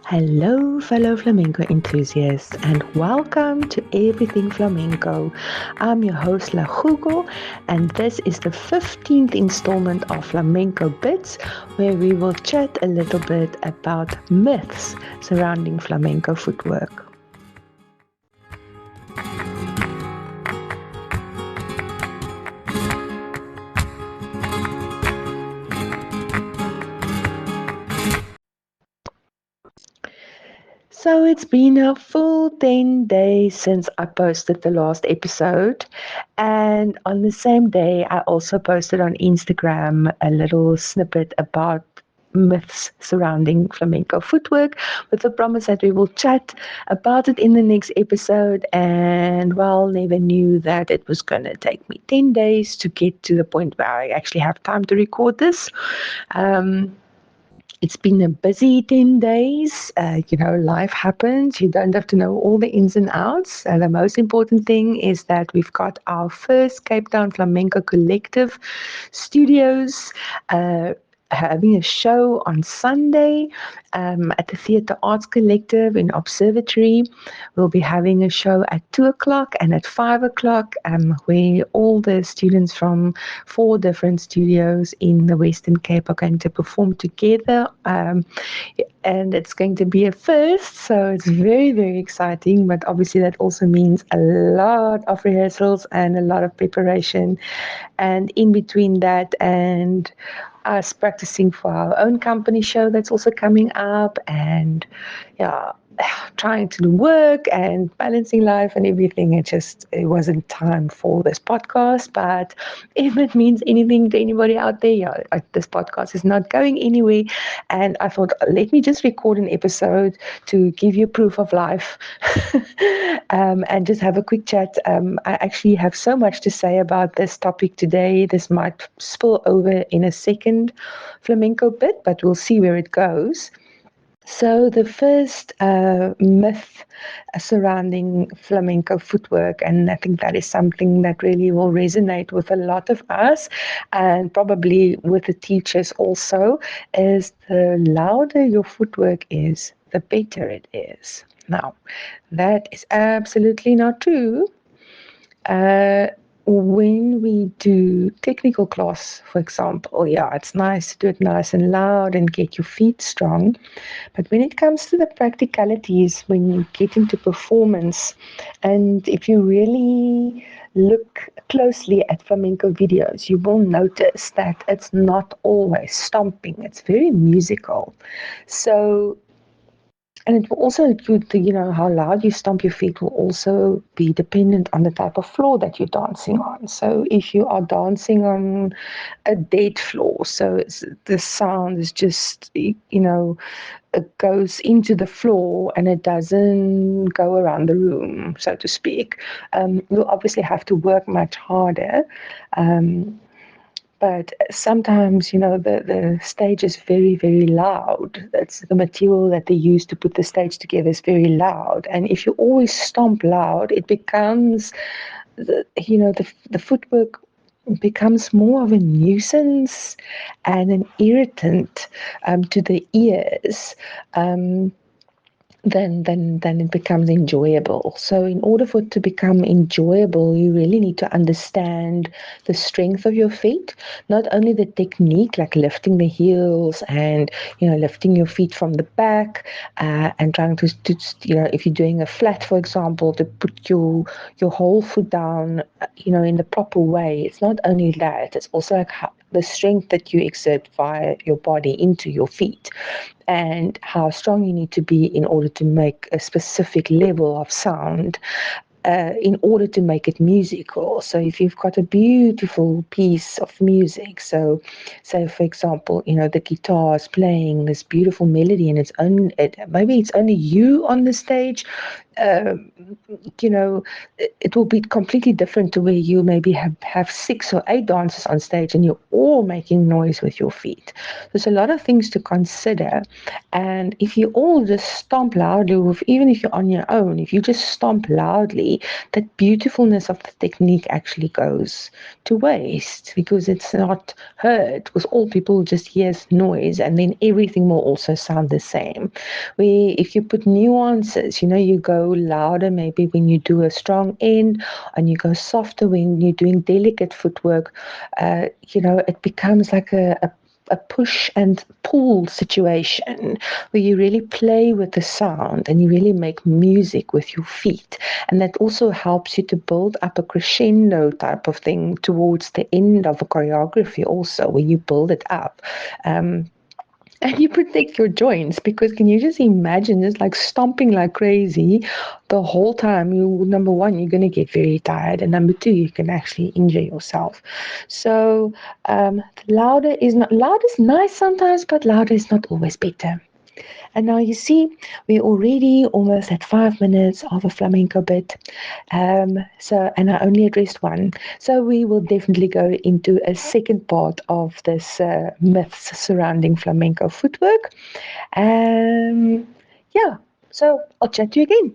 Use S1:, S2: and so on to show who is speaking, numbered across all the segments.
S1: Hello, fellow flamenco enthusiasts, and welcome to Everything Flamenco. I'm your host, La Hugo, and this is the 15th installment of Flamenco Bits, where we will chat a little bit about myths surrounding flamenco footwork. So it's been a full 10 days since I posted the last episode. And on the same day, I also posted on Instagram a little snippet about myths surrounding flamenco footwork with the promise that we will chat about it in the next episode. And well, never knew that it was going to take me 10 days to get to the point where I actually have time to record this. Um, it's been a busy 10 days. Life happens. You don't have to know all the ins and outs. The most important thing is that we've got our first Cape Town Flamenco Collective studios having a show on Sunday at the Theatre Arts Collective in Observatory. We'll be having a show at 2 o'clock and at 5 o'clock where all the students from 4 different studios in the Western Cape are going to perform together. And it's going to be a first, so it's very, very exciting. But obviously, that also means a lot of rehearsals and a lot of preparation. And in between that and us practicing for our own company show that's also coming up, and yeah, trying to do work and balancing life and everything. It wasn't time for this podcast. But if it means anything to anybody out there, yeah, this podcast is not going anywhere. And I thought, let me just record an episode to give you proof of life and just have a quick chat. I actually have so much to say about this topic today. This might spill over in a second flamenco bit, but we'll see where it goes. So the first myth surrounding flamenco footwork, and I think that is something that really will resonate with a lot of us and probably with the teachers also, is the louder your footwork is, the better it is. Now, that is absolutely not true. Uh, when we do technical class, for example, yeah, it's nice to do it nice and loud and get your feet strong. But when it comes to the practicalities, when you get into performance, and if you really look closely at flamenco videos, you will notice that it's not always stomping, it's very musical. So and it will also include how loud you stomp your feet will also be dependent on the type of floor that you're dancing on. So if you are dancing on a dead floor, so the sound is just, it goes into the floor and it doesn't go around the room, so to speak. You'll obviously have to work much harder. But sometimes, the stage is very, very loud. That's the material that they use to put the stage together is very loud. And if you always stomp loud, it becomes, the footwork becomes more of a nuisance and an irritant to the ears. Then it becomes enjoyable. So in order for it to become enjoyable, you really need to understand the strength of your feet, not only the technique, like lifting the heels and, lifting your feet from the back and trying to, if you're doing a flat, for example, to put your whole foot down, in the proper way. It's not only that, it's also like the strength that you exert via your body into your feet, and how strong you need to be in order to make a specific level of sound in order to make it musical. So if you've got a beautiful piece of music, so say for example, the guitar is playing this beautiful melody and maybe it's only you on the stage, um, it will be completely different to where you maybe have 6 or 8 dancers on stage and you're all making noise with your feet. There's a lot of things to consider. And if you all just stomp loudly, even if you're on your own, if you just stomp loudly, choreography, that beautifulness of the technique actually goes to waste because it's not heard, because all people just hear noise and then everything will also sound the same. If you put nuances, you go louder maybe when you do a strong end and you go softer when you're doing delicate footwork, it becomes like a push and pull situation where you really play with the sound and you really make music with your feet. And that also helps you to build up a crescendo type of thing towards the end of a choreography also, where you build it up. And you protect your joints because can you just imagine just like stomping like crazy the whole time? Number one, you're going to get very tired, and number two, you can actually injure yourself. So louder is nice sometimes, but louder is not always better. And now you see, we're already almost at 5 minutes of a flamenco bit. And I only addressed one. So we will definitely go into a second part of this myths surrounding flamenco footwork. Yeah, so I'll chat to you again.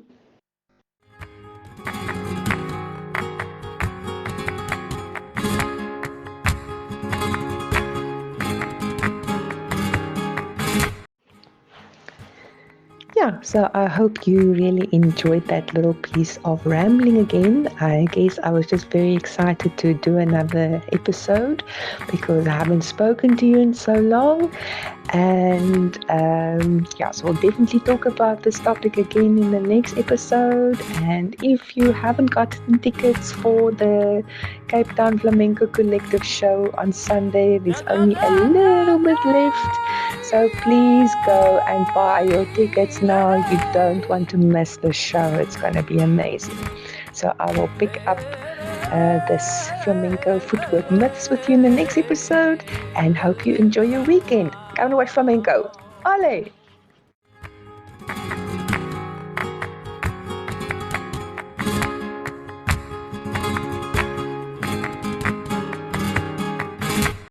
S1: Yeah, so I hope you really enjoyed that little piece of rambling again. I guess I was just very excited to do another episode because I haven't spoken to you in so long. And so we'll definitely talk about this topic again in the next episode. And if you haven't gotten tickets for the Cape Town Flamenco Collective show on Sunday, there's only a little bit left. So please go and buy your tickets now. You don't want to miss the show. It's going to be amazing. So I will pick up this flamenco footwork myths with you in the next episode and hope you enjoy your weekend. Go and watch flamenco. Ole!